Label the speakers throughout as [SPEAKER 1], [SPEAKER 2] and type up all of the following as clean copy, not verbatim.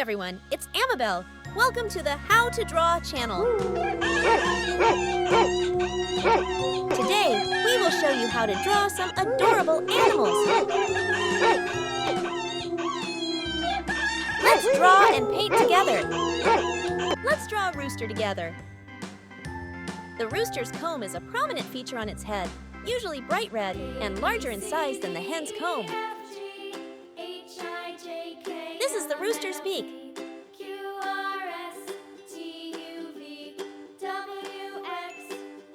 [SPEAKER 1] everyone, it's Amabel. Welcome to the How to Draw channel. Today, we will show you how to draw some adorable animals. Let's draw and paint together. Let's draw a rooster together. The rooster's comb is a prominent feature on its head, usually bright red and larger in size than the hen's comb. This is the rooster's beak.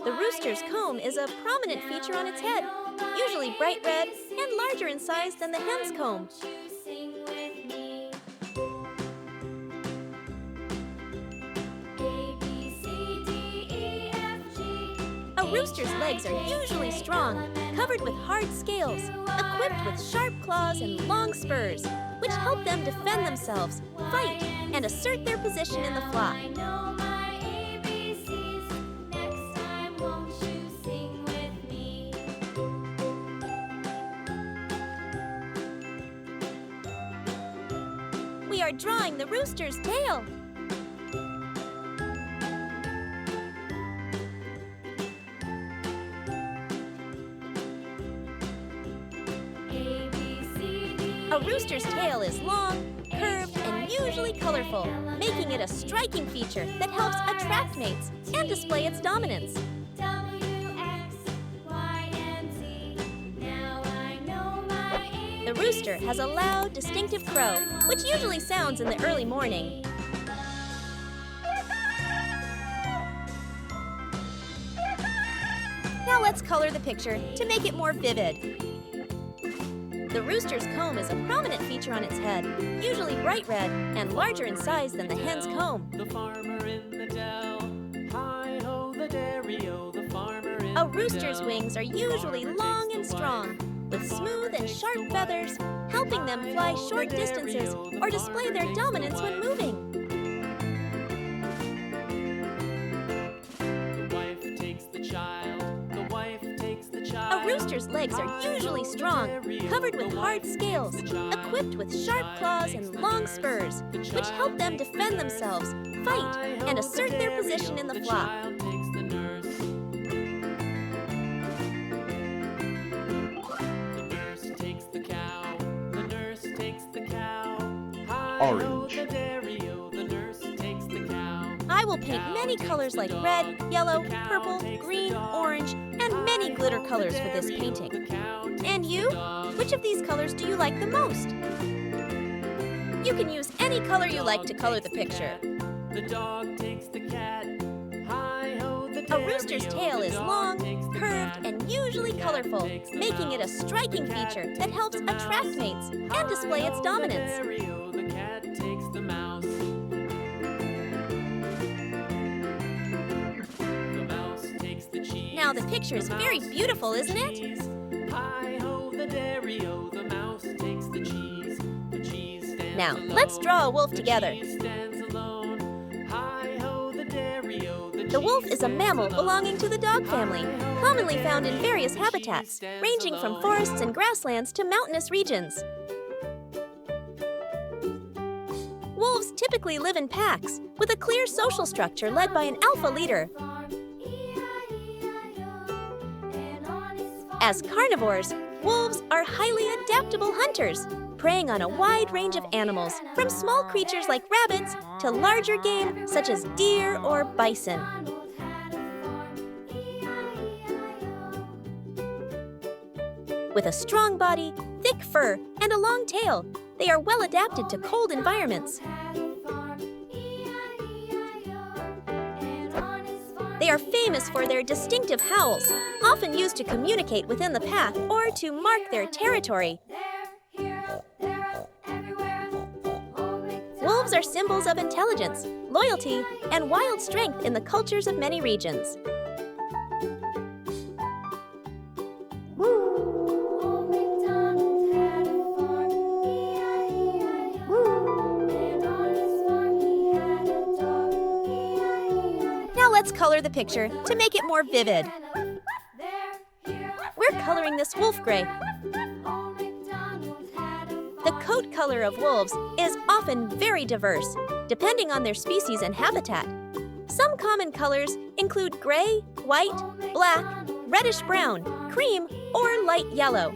[SPEAKER 1] The rooster's comb is a prominent feature on its head, usually bright red and larger in size than the hen's comb. A rooster's legs are usually strong, covered with hard scales, equipped with sharp claws and long spurs, which help them defend themselves, fight, and assert their position in the flock. We are drawing the rooster's tail. A rooster's tail is long, curved, and usually colorful, making it a striking feature that helps attract mates and display its dominance. The rooster has a loud, distinctive crow, which usually sounds in the early morning. Now let's color the picture to make it more vivid. The rooster's comb is a prominent feature on its head, usually bright red and larger in size than the hen's comb. A rooster's wings are usually long and strong, with smooth and sharp feathers, helping them fly short distances or display their dominance when moving. A rooster's legs are usually strong, covered with hard scales, equipped with sharp claws and long spurs, which help them defend themselves, fight, and assert their position in the flock.
[SPEAKER 2] Orange.
[SPEAKER 1] I will paint many colors like red, yellow, purple, green, orange, and many glitter colors for this painting. And you? Which of these colors do you like the most? You can use any color you like to color the picture. A rooster's tail is long, curved, and usually colorful, making it a striking feature that helps attract mates and display its dominance. Now the picture is very beautiful, isn't it? Now, let's draw a wolf together. The wolf is a mammal belonging to the dog family, commonly found in various habitats, ranging from forests and grasslands to mountainous regions. Wolves typically live in packs, with a clear social structure led by an alpha leader. As carnivores, wolves are highly adaptable hunters, preying on a wide range of animals, from small creatures like rabbits to larger game such as deer or bison. With a strong body, thick fur, and a long tail, they are well adapted to cold environments. They are famous for their distinctive howls, often used to communicate within the pack or to mark their territory. Wolves are symbols of intelligence, loyalty, and wild strength in the cultures of many regions. Now let's color the picture to make it more vivid. We're coloring this wolf gray. The coat color of wolves is often often very diverse, depending on their species and habitat. Some common colors include gray, white, black, reddish-brown, cream, or light yellow.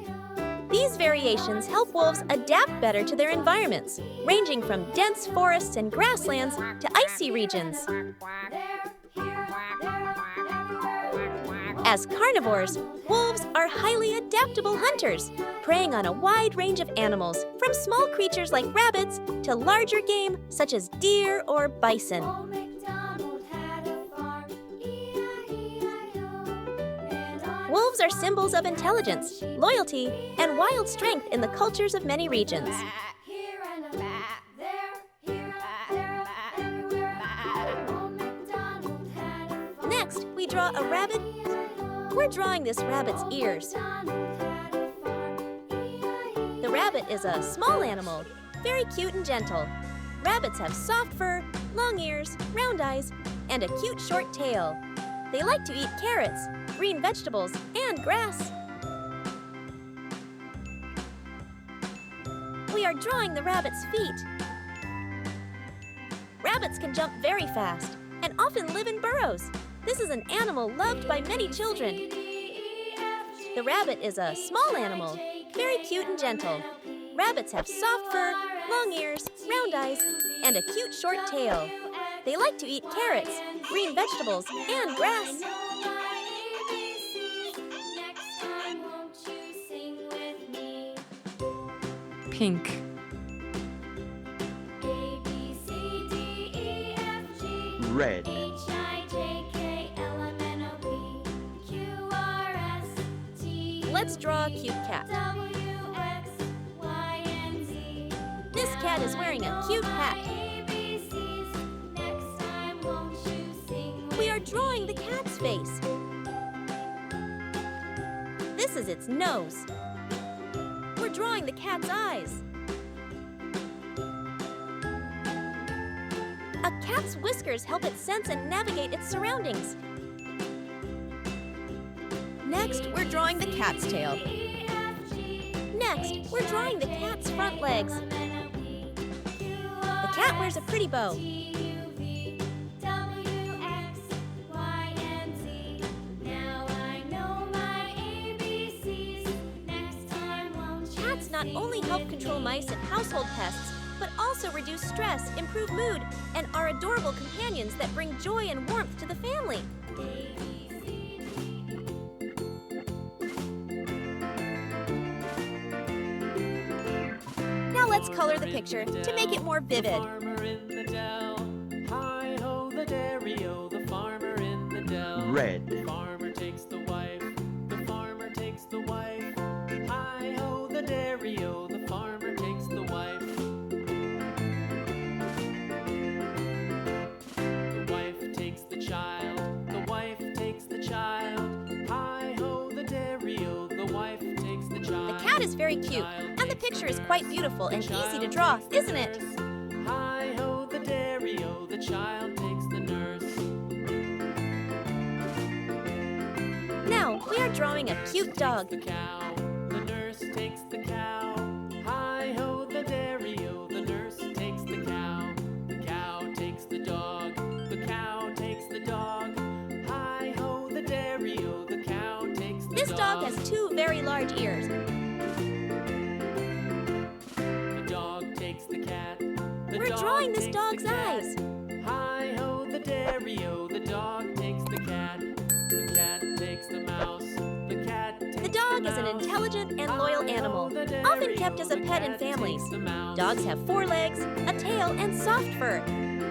[SPEAKER 1] These variations help wolves adapt better to their environments, ranging from dense forests and grasslands to icy regions. As carnivores, wolves are highly adaptable hunters, preying on a wide range of animals, from small creatures like rabbits to larger game such as deer or bison. Wolves are symbols of intelligence, loyalty, and wild strength in the cultures of many regions. Next, we draw a rabbit. We're drawing this rabbit's ears. The rabbit is a small animal, very cute and gentle. Rabbits have soft fur, long ears, round eyes, and a cute short tail. They like to eat carrots, green vegetables, and grass. We are drawing the rabbit's feet. Rabbits can jump very fast and often live in burrows. This is an animal loved by many children. The rabbit is a small animal, very cute and gentle. Rabbits have soft fur, long ears, round eyes, and a cute short tail. They like to eat carrots, green vegetables, and grass.
[SPEAKER 2] Pink.
[SPEAKER 3] Red.
[SPEAKER 1] Let's draw a cute cat. This cat is wearing a cute hat. We are drawing the cat's face. This is its nose. We're drawing the cat's eyes. A cat's whiskers help it sense and navigate its surroundings. Next, we're drawing the cat's tail. Next, we're drawing the cat's front legs. The cat wears a pretty bow. Cats not only help control mice and household pests, but also reduce stress, improve mood, and are adorable companions that bring joy and warmth to the family. Now let's color the picture to make it more vivid.
[SPEAKER 3] Red.
[SPEAKER 4] The farmer takes the wife. The farmer takes the wife. Hi ho the dairy-o. The farmer takes the wife. The wife takes the child. The wife takes the child. Hi ho the dairy-o. The wife takes the child.
[SPEAKER 1] The cat is very cute, and the picture is quite beautiful and easy to draw, isn't it?
[SPEAKER 4] Hi ho the dairy-o. The child takes the nurse.
[SPEAKER 1] Now, we are drawing a cute dog.
[SPEAKER 4] The cow, the nurse takes the cow. Hi ho the dairy-o, the nurse takes the cow. The cow takes the dog. The cow takes the dog. Hi ho the dairy-o, the cow takes the dog.
[SPEAKER 1] This dog has two very large ears.
[SPEAKER 4] The dog takes the cat. The
[SPEAKER 1] We're
[SPEAKER 4] dog
[SPEAKER 1] drawing this
[SPEAKER 4] takes
[SPEAKER 1] dog's
[SPEAKER 4] the cat.
[SPEAKER 1] eyes.
[SPEAKER 4] Hi ho the dairy-o, the dog takes the cat. The cat takes the mouse. The cat takes
[SPEAKER 1] The dog is an
[SPEAKER 4] mouse.
[SPEAKER 1] intelligent and loyal animal, often kept as a pet in families. Dogs have 4 legs, a tail, and soft fur.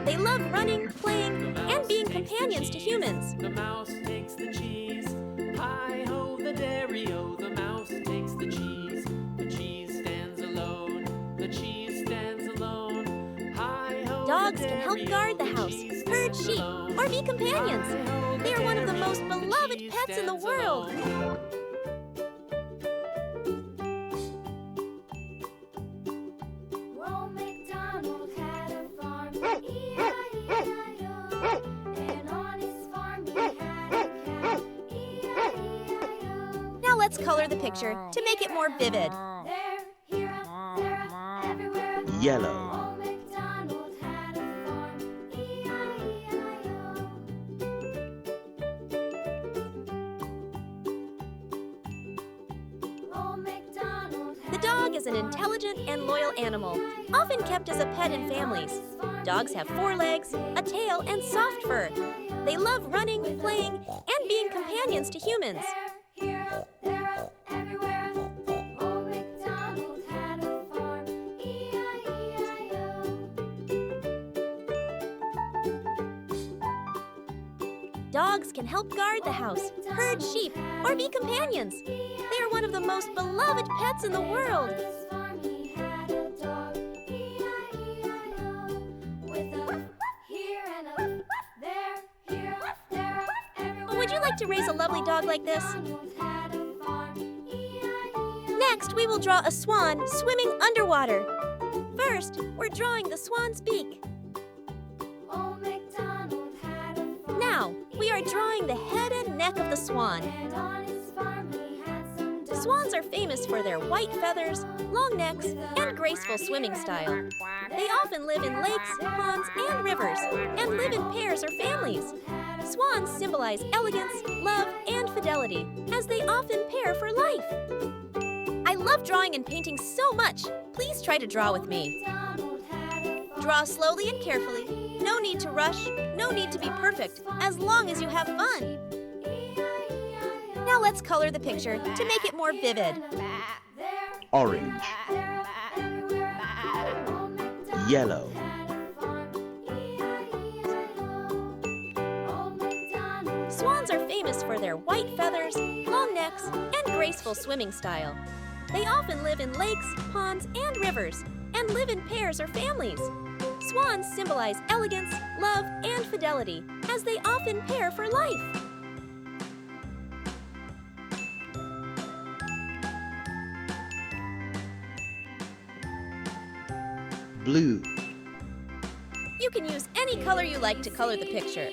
[SPEAKER 1] They love running, playing, and being companions to humans.
[SPEAKER 4] The mouse takes the cheese. Hi ho the dairy-o, the mouse takes the cheese. The cheese stands alone. The cheese stands alone. Hi ho
[SPEAKER 1] Dogs can help guard the house, herd sheep, or be companions. They are one of the most beloved pets in the world. Now let's color the picture to make it more vivid.
[SPEAKER 3] Yellow.
[SPEAKER 1] is an intelligent and loyal animal, often kept as a pet in families. Dogs have 4 legs, a tail, and soft fur. They love running, playing, and being companions to humans. Dogs can help guard the house, herd sheep, or be companions. They are one of the most beloved pets in the world. Would you like to raise a lovely dog like this? Next, we will draw a swan swimming underwater. First, we're drawing the swan's beak. Now, we are drawing the head and neck of the swan. Swans are famous for their white feathers, long necks, and graceful swimming style. They often live in lakes, ponds, and rivers, and live in pairs or families. Swans symbolize elegance, love, and fidelity, as they often pair for life. I love drawing and painting so much. Please try to draw with me. Draw slowly and carefully. No need to rush, no need to be perfect, as long as you have fun. Now let's color the picture to make it more vivid.
[SPEAKER 3] Orange. Yellow.
[SPEAKER 1] Swans are famous for their white feathers, long necks, and graceful swimming style. They often live in lakes, ponds, and rivers, and live in pairs or families. Swans symbolize elegance, love, and fidelity, as they often pair for life.
[SPEAKER 3] Blue.
[SPEAKER 1] You can use any color you like to color the picture.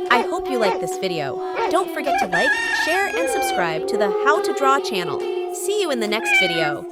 [SPEAKER 1] I hope you like this video. Don't forget to like, share, and subscribe to the How to Draw channel. See you in the next video.